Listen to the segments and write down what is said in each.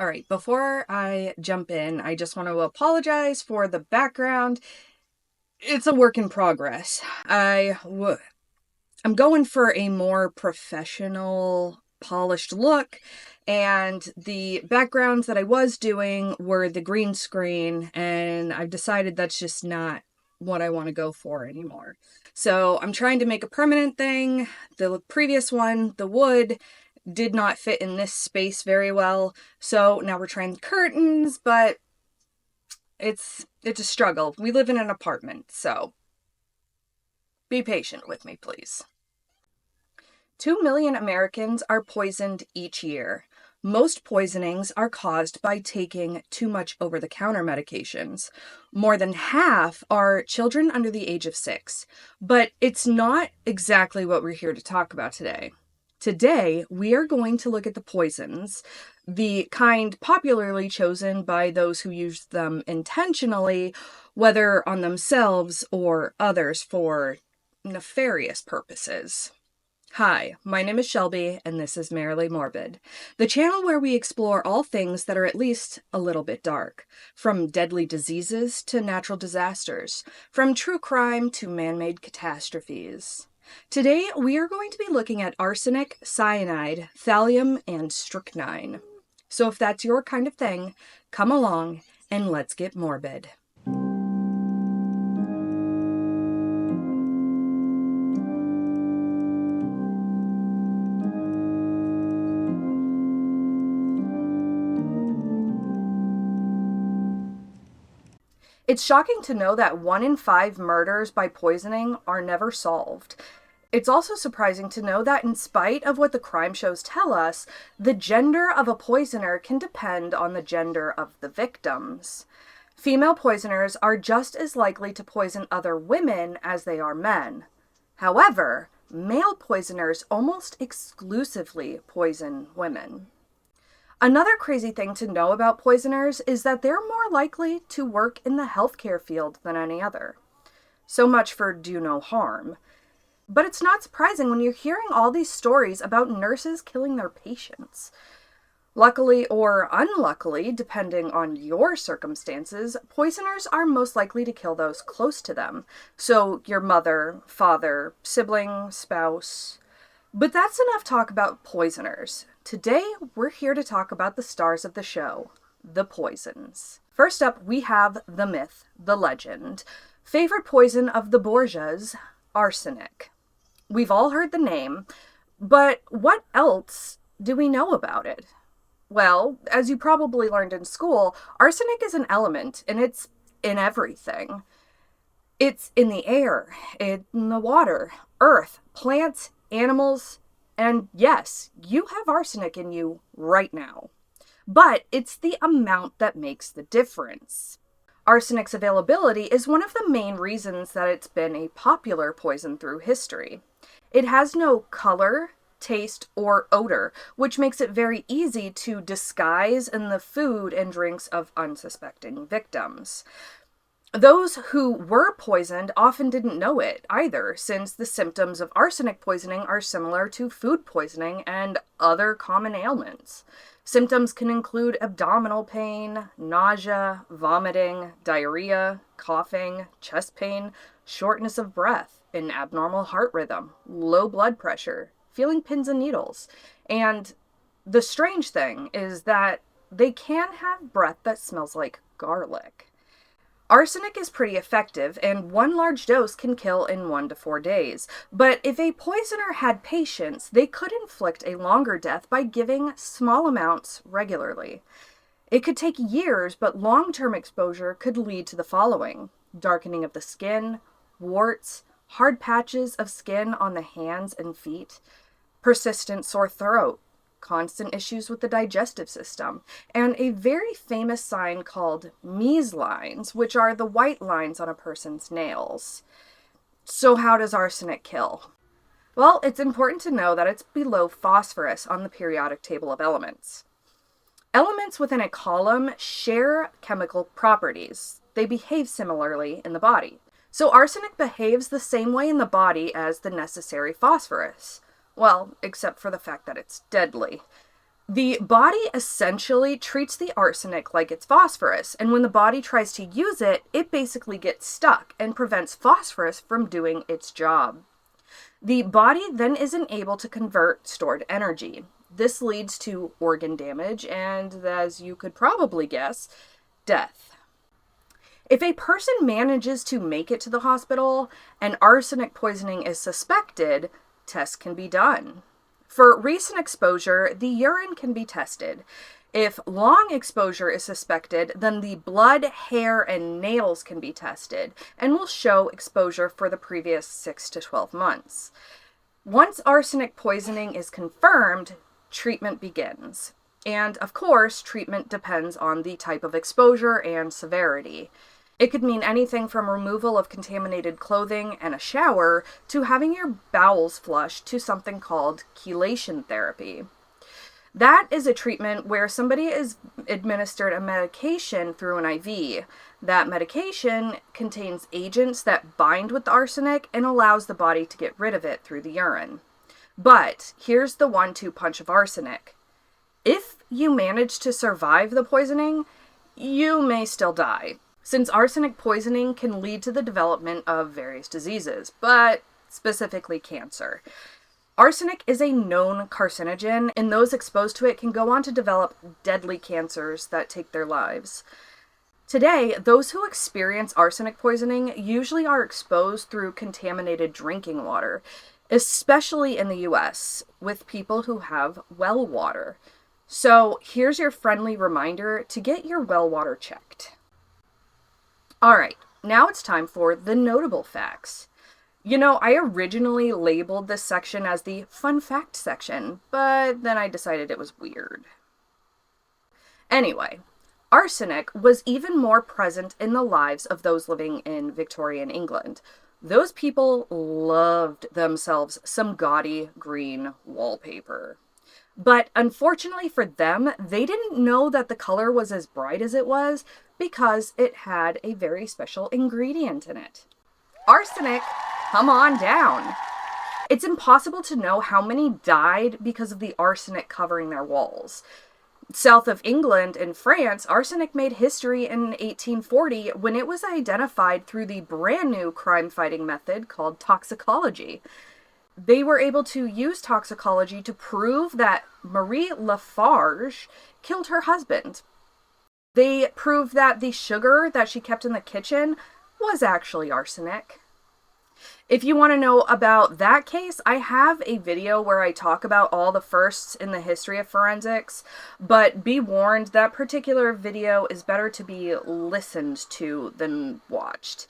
All right, before I jump in, I just want to apologize for the background. It's a work in progress. I'm going for a more professional, polished look, and the backgrounds that I was doing were the green screen, and I've decided that's just not what I want to go for anymore. So I'm trying to make a permanent thing. The previous one, the wood, did not fit in this space very well. So now we're trying curtains, but it's a struggle. We live in an apartment, so be patient with me, please. 2 million Americans are poisoned each year. Most poisonings are caused by taking too much over-the-counter medications. More than half are children under the age of 6. But it's not exactly what we're here to talk about today. Today, we are going to look at the poisons, the kind popularly chosen by those who use them intentionally, whether on themselves or others for nefarious purposes. Hi, my name is Shelby, and this is Merrily Morbid, the channel where we explore all things that are at least a little bit dark, from deadly diseases to natural disasters, from true crime to man-made catastrophes. Today, we are going to be looking at arsenic, cyanide, thallium, and strychnine. So if that's your kind of thing, come along and let's get morbid. It's shocking to know that 1 in 5 murders by poisoning are never solved. It's also surprising to know that in spite of what the crime shows tell us, the gender of a poisoner can depend on the gender of the victims. Female poisoners are just as likely to poison other women as they are men. However, male poisoners almost exclusively poison women. Another crazy thing to know about poisoners is that they're more likely to work in the healthcare field than any other. So much for do no harm. But it's not surprising when you're hearing all these stories about nurses killing their patients. Luckily or unluckily, depending on your circumstances, poisoners are most likely to kill those close to them. So your mother, father, sibling, spouse. But that's enough talk about poisoners. Today, we're here to talk about the stars of the show, the poisons. First up, we have the myth, the legend. Favorite poison of the Borgias, arsenic. We've all heard the name, but what else do we know about it? Well, as you probably learned in school, arsenic is an element, and it's in everything. It's in the air, in the water, earth, plants, animals, and yes, you have arsenic in you right now. But it's the amount that makes the difference. Arsenic's availability is one of the main reasons that it's been a popular poison through history. It has no color, taste, or odor, which makes it very easy to disguise in the food and drinks of unsuspecting victims. Those who were poisoned often didn't know it either, since the symptoms of arsenic poisoning are similar to food poisoning and other common ailments. Symptoms can include abdominal pain, nausea, vomiting, diarrhea, coughing, chest pain, shortness of breath, an abnormal heart rhythm, low blood pressure, feeling pins and needles. And the strange thing is that they can have breath that smells like garlic. Arsenic is pretty effective, and one large dose can kill in 1 to 4 days. But if a poisoner had patience, they could inflict a longer death by giving small amounts regularly. It could take years, but long-term exposure could lead to the following: darkening of the skin, warts, hard patches of skin on the hands and feet, persistent sore throat, constant issues with the digestive system, and a very famous sign called Mees lines, which are the white lines on a person's nails. So how does arsenic kill? Well, it's important to know that it's below phosphorus on the periodic table of elements. Elements within a column share chemical properties. They behave similarly in the body. So arsenic behaves the same way in the body as the necessary phosphorus. Well, except for the fact that it's deadly. The body essentially treats the arsenic like it's phosphorus, and when the body tries to use it, it basically gets stuck and prevents phosphorus from doing its job. The body then isn't able to convert stored energy. This leads to organ damage and, as you could probably guess, death. If a person manages to make it to the hospital and arsenic poisoning is suspected, tests can be done. For recent exposure, the urine can be tested. If long exposure is suspected, then the blood, hair, and nails can be tested and will show exposure for the previous 6 to 12 months. Once arsenic poisoning is confirmed, treatment begins. And of course, treatment depends on the type of exposure and severity. It could mean anything from removal of contaminated clothing and a shower to having your bowels flushed to something called chelation therapy. That is a treatment where somebody is administered a medication through an IV. That medication contains agents that bind with the arsenic and allows the body to get rid of it through the urine. But here's the 1-2 punch of arsenic. If you manage to survive the poisoning, you may still die, since arsenic poisoning can lead to the development of various diseases, but specifically cancer. Arsenic is a known carcinogen, and those exposed to it can go on to develop deadly cancers that take their lives. Today, those who experience arsenic poisoning usually are exposed through contaminated drinking water, especially in the US, with people who have well water. So here's your friendly reminder to get your well water checked. Alright, now it's time for the notable facts. You know, I originally labeled this section as the fun fact section, but then I decided it was weird. Anyway, arsenic was even more present in the lives of those living in Victorian England. Those people loved themselves some gaudy green wallpaper. But unfortunately for them, they didn't know that the color was as bright as it was because it had a very special ingredient in it. Arsenic! Come on down. It's impossible to know how many died because of the arsenic covering their walls. South of England and France, arsenic made history in 1840 when it was identified through the brand new crime-fighting method called toxicology. They were able to use toxicology to prove that Marie Lafarge killed her husband. They proved that the sugar that she kept in the kitchen was actually arsenic. If you want to know about that case, I have a video where I talk about all the firsts in the history of forensics, but be warned, that particular video is better to be listened to than watched.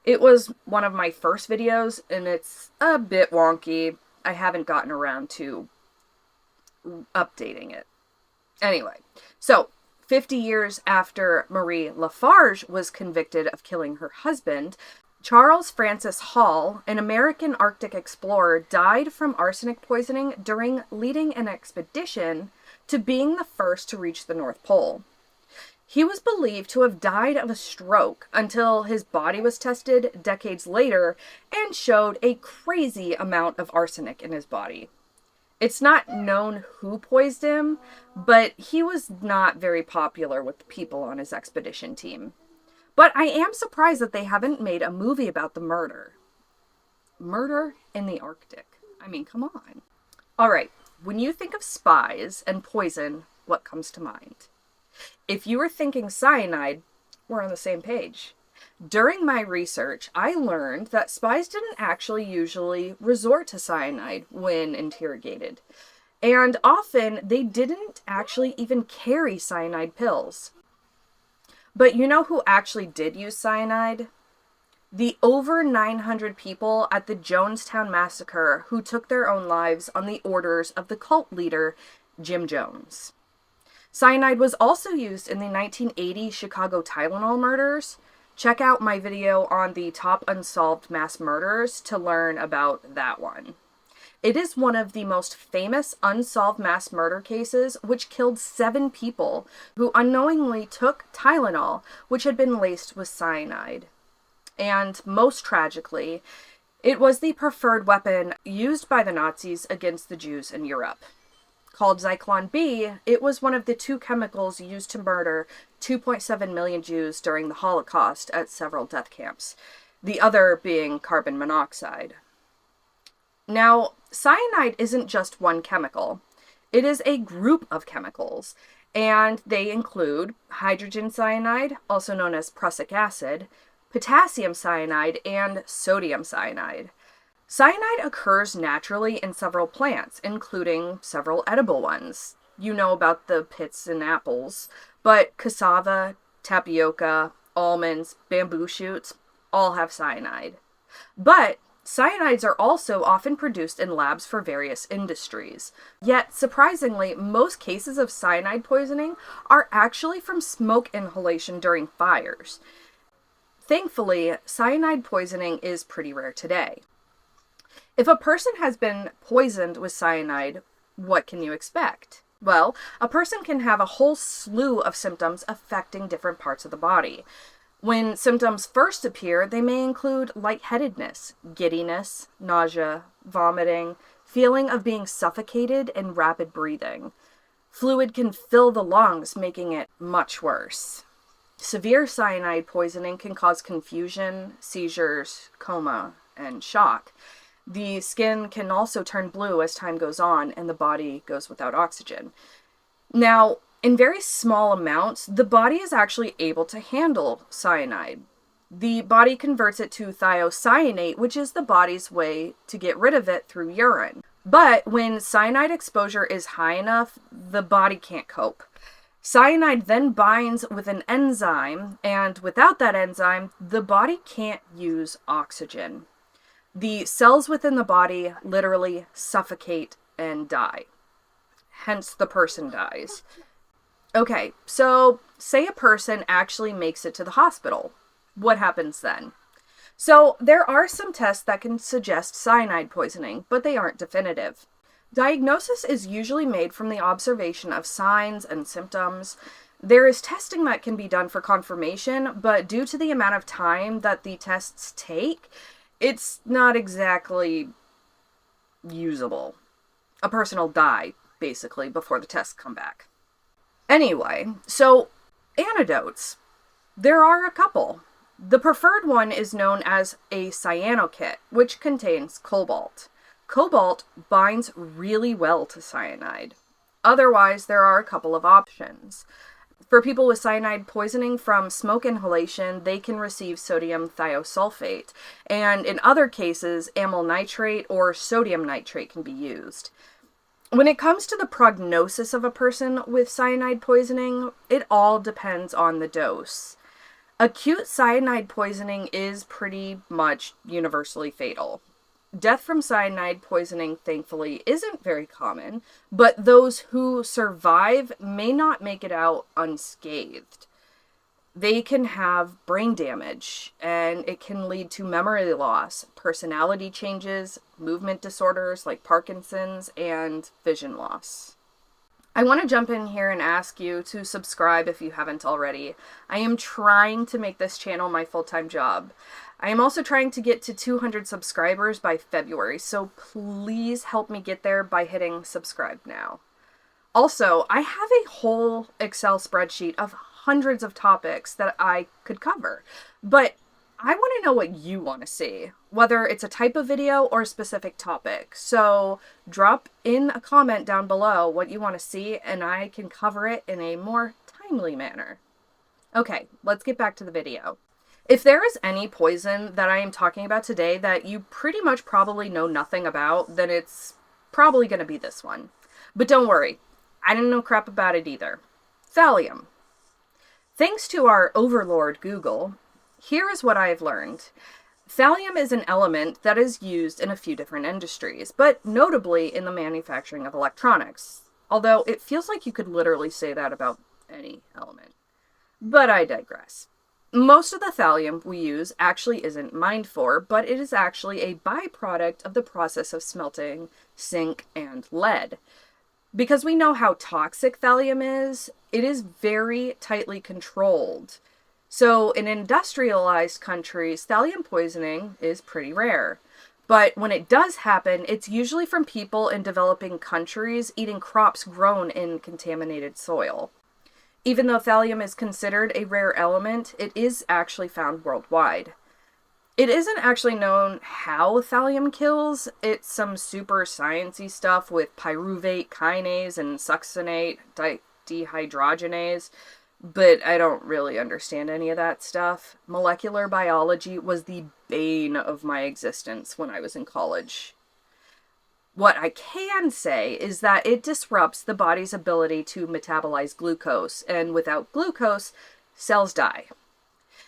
It was one of my first videos, and it's a bit wonky. I haven't gotten around to updating it. Anyway, so 50 years after Marie Lafarge was convicted of killing her husband, Charles Francis Hall, an American Arctic explorer, died from arsenic poisoning during leading an expedition to being the first to reach the North Pole. He was believed to have died of a stroke until his body was tested decades later and showed a crazy amount of arsenic in his body. It's not known who poisoned him, but he was not very popular with the people on his expedition team. But I am surprised that they haven't made a movie about the murder. Murder in the Arctic. I mean, come on. Alright, when you think of spies and poison, what comes to mind? If you were thinking cyanide, we're on the same page. During my research, I learned that spies didn't actually usually resort to cyanide when interrogated. And often, they didn't actually even carry cyanide pills. But you know who actually did use cyanide? The over 900 people at the Jonestown Massacre who took their own lives on the orders of the cult leader, Jim Jones. Cyanide was also used in the 1980 Chicago Tylenol murders. Check out my video on the top unsolved mass murders to learn about that one. It is one of the most famous unsolved mass murder cases, which killed 7 people who unknowingly took Tylenol, which had been laced with cyanide. And most tragically, it was the preferred weapon used by the Nazis against the Jews in Europe. Called Zyklon B, it was one of the 2 chemicals used to murder 2.7 million Jews during the Holocaust at several death camps, the other being carbon monoxide. Now, cyanide isn't just one chemical. It is a group of chemicals, and they include hydrogen cyanide, also known as prussic acid, potassium cyanide, and sodium cyanide. Cyanide occurs naturally in several plants, including several edible ones. You know about the pits in apples, but cassava, tapioca, almonds, bamboo shoots all have cyanide. But cyanides are also often produced in labs for various industries. Yet, surprisingly, most cases of cyanide poisoning are actually from smoke inhalation during fires. Thankfully, cyanide poisoning is pretty rare today. If a person has been poisoned with cyanide, what can you expect? Well, a person can have a whole slew of symptoms affecting different parts of the body. When symptoms first appear, they may include lightheadedness, giddiness, nausea, vomiting, feeling of being suffocated, and rapid breathing. Fluid can fill the lungs, making it much worse. Severe cyanide poisoning can cause confusion, seizures, coma, and shock. The skin can also turn blue as time goes on and the body goes without oxygen. Now, in very small amounts, the body is actually able to handle cyanide. The body converts it to thiocyanate, which is the body's way to get rid of it through urine. But when cyanide exposure is high enough, the body can't cope. Cyanide then binds with an enzyme, and without that enzyme, the body can't use oxygen. The cells within the body literally suffocate and die. Hence, the person dies. Okay, so say a person actually makes it to the hospital. What happens then? So there are some tests that can suggest cyanide poisoning, but they aren't definitive. Diagnosis is usually made from the observation of signs and symptoms. There is testing that can be done for confirmation, but due to the amount of time that the tests take, it's not exactly usable. A person will die, basically, before the tests come back. Anyway, so antidotes. There are a couple. The preferred one is known as a cyanokit, which contains cobalt. Cobalt binds really well to cyanide. Otherwise, there are a couple of options. For people with cyanide poisoning from smoke inhalation, they can receive sodium thiosulfate, and in other cases, amyl nitrate or sodium nitrate can be used. When it comes to the prognosis of a person with cyanide poisoning, it all depends on the dose. Acute cyanide poisoning is pretty much universally fatal. Death from cyanide poisoning, thankfully, isn't very common, but those who survive may not make it out unscathed. They can have brain damage, and it can lead to memory loss, personality changes, movement disorders like Parkinson's, and vision loss. I want to jump in here and ask you to subscribe if you haven't already. I am trying to make this channel my full-time job. I am also trying to get to 200 subscribers by February, so please help me get there by hitting subscribe now. Also, I have a whole Excel spreadsheet of hundreds of topics that I could cover, but I want to know what you want to see, whether it's a type of video or a specific topic. So drop in a comment down below what you want to see, and I can cover it in a more timely manner. Okay, let's get back to the video. If there is any poison that I am talking about today that you pretty much probably know nothing about, then it's probably going to be this one. But don't worry, I didn't know crap about it either. Thallium. Thanks to our overlord Google, here is what I have learned. Thallium is an element that is used in a few different industries, but notably in the manufacturing of electronics, although it feels like you could literally say that about any element. But I digress. Most of the thallium we use actually isn't mined for, but it is actually a byproduct of the process of smelting zinc and lead. Because we know how toxic thallium is, it is very tightly controlled. So in industrialized countries, thallium poisoning is pretty rare. But when it does happen, it's usually from people in developing countries eating crops grown in contaminated soil. Even though thallium is considered a rare element, it is actually found worldwide. It isn't actually known how thallium kills. It's some super sciencey stuff with pyruvate kinase and succinate dehydrogenase, but I don't really understand any of that stuff. Molecular biology was the bane of my existence when I was in college. What I can say is that it disrupts the body's ability to metabolize glucose, and without glucose, cells die.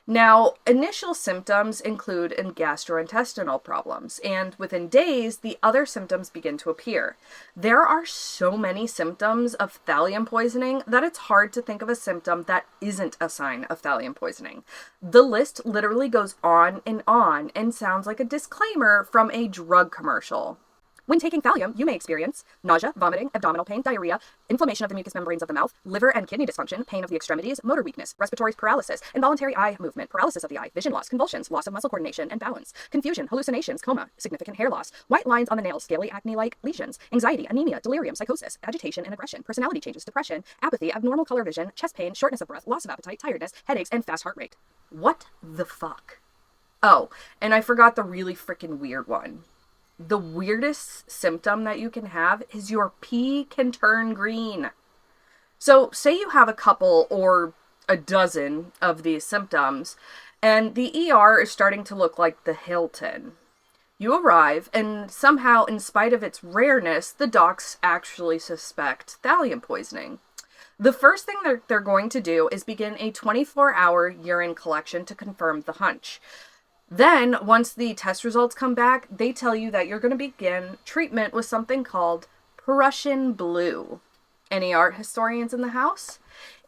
Now, initial symptoms include gastrointestinal problems, and within days, the other symptoms begin to appear. There are so many symptoms of thallium poisoning that it's hard to think of a symptom that isn't a sign of thallium poisoning. The list literally goes on and sounds like a disclaimer from a drug commercial. When taking thallium, you may experience nausea, vomiting, abdominal pain, diarrhea, inflammation of the mucous membranes of the mouth, liver and kidney dysfunction, pain of the extremities, motor weakness, respiratory paralysis, involuntary eye movement, paralysis of the eye, vision loss, convulsions, loss of muscle coordination and balance, confusion, hallucinations, coma, significant hair loss, white lines on the nails, scaly acne-like lesions, anxiety, anemia, delirium, psychosis, agitation and aggression, personality changes, depression, apathy, abnormal color vision, chest pain, shortness of breath, loss of appetite, tiredness, headaches, and fast heart rate. What the fuck? Oh, and I forgot the really freaking weird one. The weirdest symptom that you can have is your pee can turn green. So say you have a couple or a dozen of these symptoms, and the ER is starting to look like the Hilton. You arrive, and somehow, in spite of its rareness, the docs actually suspect thallium poisoning. The first thing they're going to do is begin a 24-hour urine collection to confirm the hunch. Then, once the test results come back, they tell you that you're going to begin treatment with something called Prussian blue. Any art historians in the house?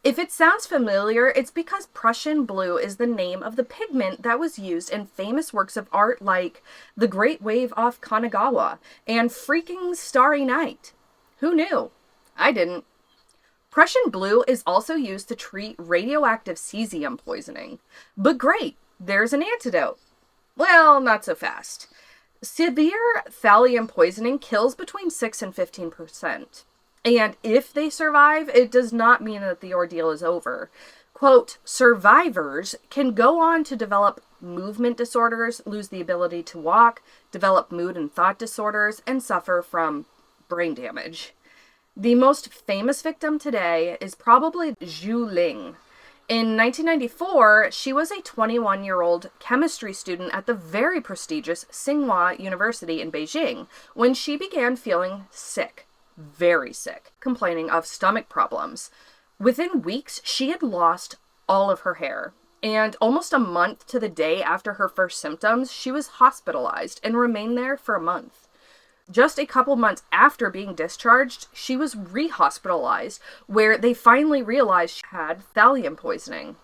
If it sounds familiar, it's because Prussian blue is the name of the pigment that was used in famous works of art like The Great Wave off Kanagawa and freaking Starry Night. Who knew? I didn't. Prussian blue is also used to treat radioactive cesium poisoning. But great, there's an antidote. Well, not so fast. Severe thallium poisoning kills between 6 and 15%. And if they survive, it does not mean that the ordeal is over. Quote, survivors can go on to develop movement disorders, lose the ability to walk, develop mood and thought disorders, and suffer from brain damage. The most famous victim today is probably Zhu Ling. In 1994, she was a 21-year-old chemistry student at the very prestigious Tsinghua University in Beijing when she began feeling sick, very sick, complaining of stomach problems. Within weeks, she had lost all of her hair, and almost a month to the day after her first symptoms, she was hospitalized and remained there for a month. Just a couple months after being discharged, she was re-hospitalized, where they finally realized she had thallium poisoning.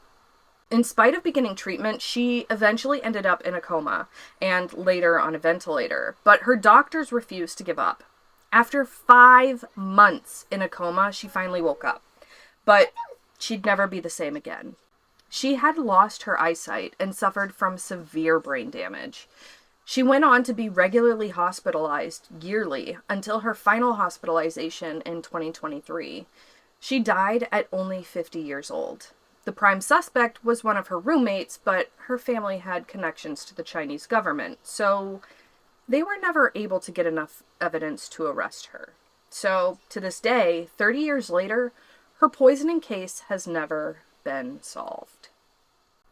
In spite of beginning treatment, she eventually ended up in a coma, and later on a ventilator, but her doctors refused to give up. After 5 months in a coma, she finally woke up, but she'd never be the same again. She had lost her eyesight and suffered from severe brain damage. She went on to be regularly hospitalized yearly until her final hospitalization in 2023. She died at only 50 years old. The prime suspect was one of her roommates, but her family had connections to the Chinese government, so they were never able to get enough evidence to arrest her. So, to this day, 30 years later, her poisoning case has never been solved.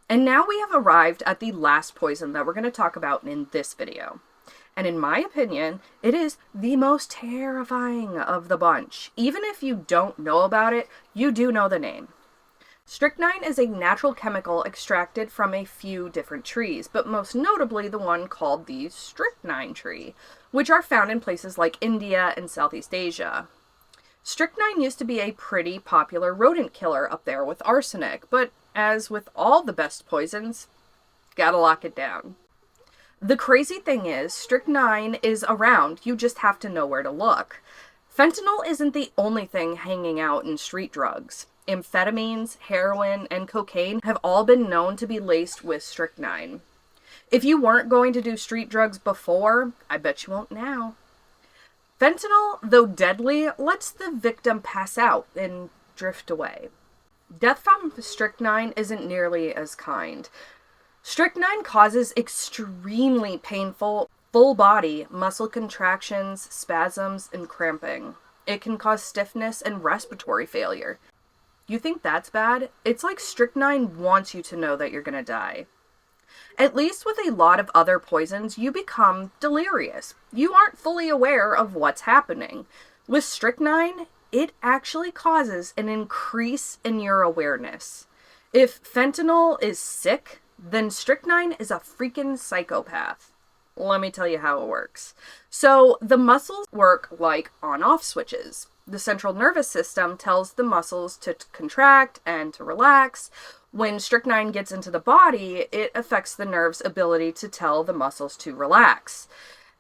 And now we have arrived at the last poison that we're going to talk about in this video. And in my opinion, it is the most terrifying of the bunch. Even if you don't know about it, you do know the name. Strychnine is a natural chemical extracted from a few different trees, but most notably the one called the strychnine tree, which are found in places like India and Southeast Asia. Strychnine used to be a pretty popular rodent killer up there with arsenic, but as with all the best poisons, gotta lock it down. The crazy thing is, strychnine is around, you just have to know where to look. Fentanyl isn't the only thing hanging out in street drugs. Amphetamines, heroin, and cocaine have all been known to be laced with strychnine. If you weren't going to do street drugs before, I bet you won't now. Fentanyl, though deadly, lets the victim pass out and drift away. Death from strychnine isn't nearly as kind. Strychnine causes extremely painful, full-body muscle contractions, spasms, and cramping. It can cause stiffness and respiratory failure. You think that's bad? It's like strychnine wants you to know that you're gonna die. At least with a lot of other poisons, you become delirious. You aren't fully aware of what's happening. With strychnine, it actually causes an increase in your awareness. If fentanyl is sick, then strychnine is a freaking psychopath. Let me tell you how it works. So the muscles work like on-off switches. The central nervous system tells the muscles to contract and to relax. When strychnine gets into the body, it affects the nerve's ability to tell the muscles to relax.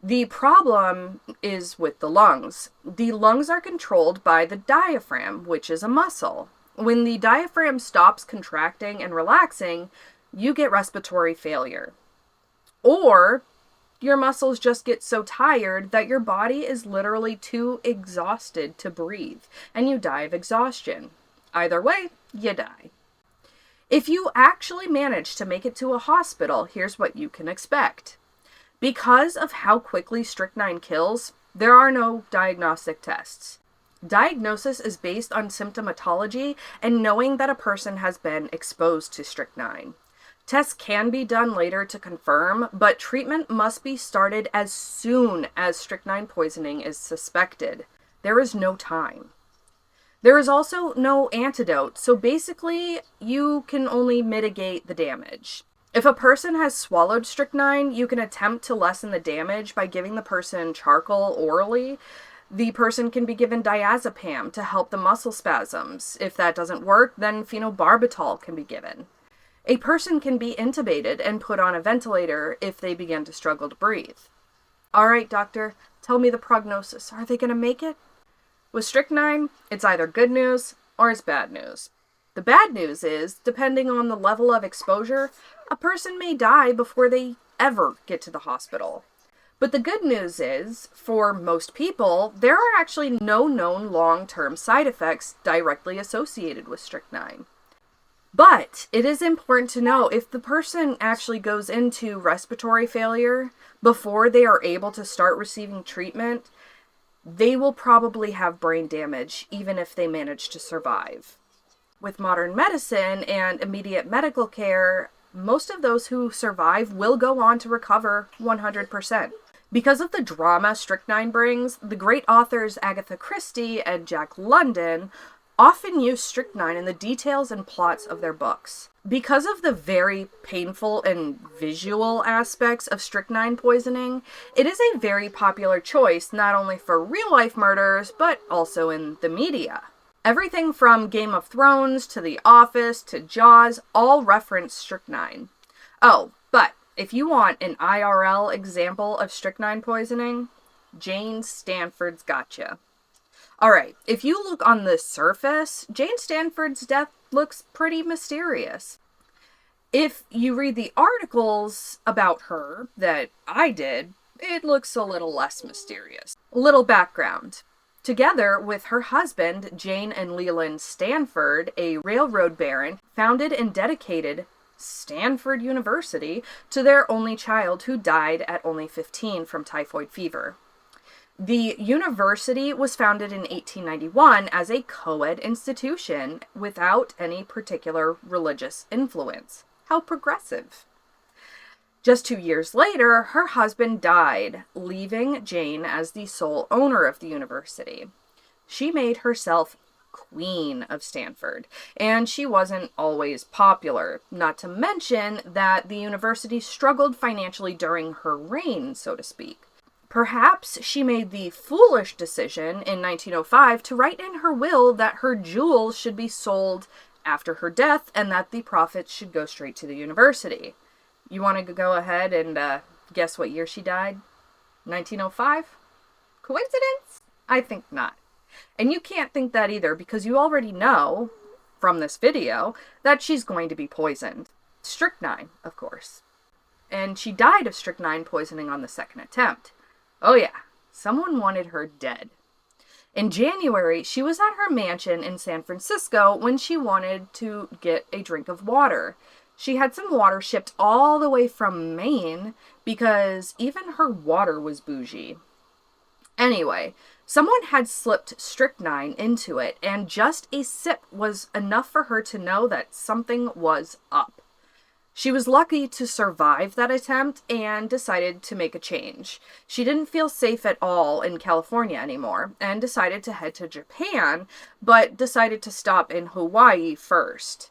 The problem is with the lungs. The lungs are controlled by the diaphragm, which is a muscle. When the diaphragm stops contracting and relaxing, you get respiratory failure. Or your muscles just get so tired that your body is literally too exhausted to breathe, and you die of exhaustion. Either way, you die. If you actually manage to make it to a hospital, here's what you can expect. Because of how quickly strychnine kills, there are no diagnostic tests. Diagnosis is based on symptomatology and knowing that a person has been exposed to strychnine. Tests can be done later to confirm, but treatment must be started as soon as strychnine poisoning is suspected. There is no time. There is also no antidote, so basically you can only mitigate the damage. If a person has swallowed strychnine, you can attempt to lessen the damage by giving the person charcoal orally. The person can be given diazepam to help the muscle spasms. If that doesn't work, then phenobarbital can be given. A person can be intubated and put on a ventilator if they begin to struggle to breathe. All right, doctor, tell me the prognosis. Are they going to make it? With strychnine, it's either good news or it's bad news. The bad news is, depending on the level of exposure, a person may die before they ever get to the hospital. But the good news is, for most people, there are actually no known long-term side effects directly associated with strychnine. But it is important to know if the person actually goes into respiratory failure before they are able to start receiving treatment, they will probably have brain damage even if they manage to survive. With modern medicine and immediate medical care, most of those who survive will go on to recover 100%. Because of the drama strychnine brings, the great authors Agatha Christie and Jack London often use strychnine in the details and plots of their books. Because of the very painful and visual aspects of strychnine poisoning, it is a very popular choice not only for real-life murders, but also in the media. Everything from Game of Thrones to The Office to Jaws all reference strychnine. Oh, but if you want an IRL example of strychnine poisoning, Jane Stanford's gotcha. Alright, if you look on the surface, Jane Stanford's death looks pretty mysterious. If you read the articles about her that I did, it looks a little less mysterious. A little background. Together with her husband, Jane and Leland Stanford, a railroad baron, founded and dedicated Stanford University to their only child who died at only 15 from typhoid fever. The university was founded in 1891 as a co-ed institution without any particular religious influence. How progressive. Just 2 years later, her husband died, leaving Jane as the sole owner of the university. She made herself Queen of Stanford, and she wasn't always popular, not to mention that the university struggled financially during her reign, so to speak. Perhaps she made the foolish decision in 1905 to write in her will that her jewels should be sold after her death and that the profits should go straight to the university. You want to go ahead and guess what year she died? 1905? Coincidence? I think not. And you can't think that either because you already know, from this video, that she's going to be poisoned. Strychnine, of course. and she died of strychnine poisoning on the second attempt. Oh yeah, someone wanted her dead. In January, she was at her mansion in San Francisco when she wanted to get a drink of water. She had some water shipped all the way from Maine because even her water was bougie. Anyway, someone had slipped strychnine into it, and just a sip was enough for her to know that something was up. She was lucky to survive that attempt and decided to make a change. She didn't feel safe at all in California anymore and decided to head to Japan, but decided to stop in Hawaii first.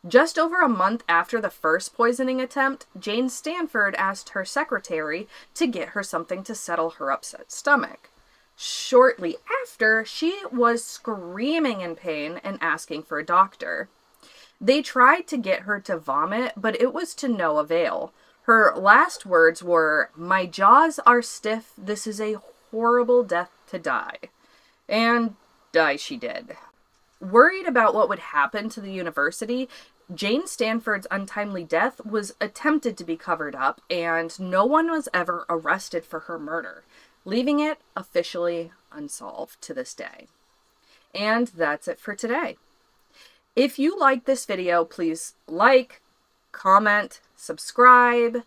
Just over a month after the first poisoning attempt, Jane Stanford asked her secretary to get her something to settle her upset stomach. Shortly after, she was screaming in pain and asking for a doctor. They tried to get her to vomit, but it was to no avail. Her last words were, "My jaws are stiff. This is a horrible death to die." And die she did. Worried about what would happen to the university, Jane Stanford's untimely death was attempted to be covered up, and no one was ever arrested for her murder, leaving it officially unsolved to this day. And that's it for today. If you like this video, please like, comment, subscribe.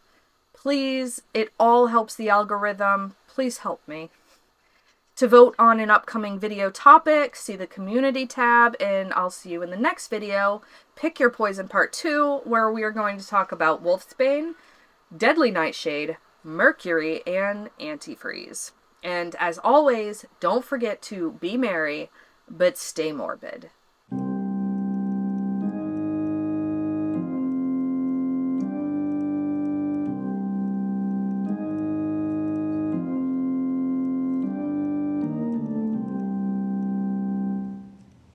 Please, it all helps the algorithm. Please help me. To vote on an upcoming video topic, see the community tab, and I'll see you in the next video. Pick your poison part 2, where we are going to talk about wolfsbane, deadly nightshade, mercury, and antifreeze. And as always, don't forget to be merry, but stay morbid.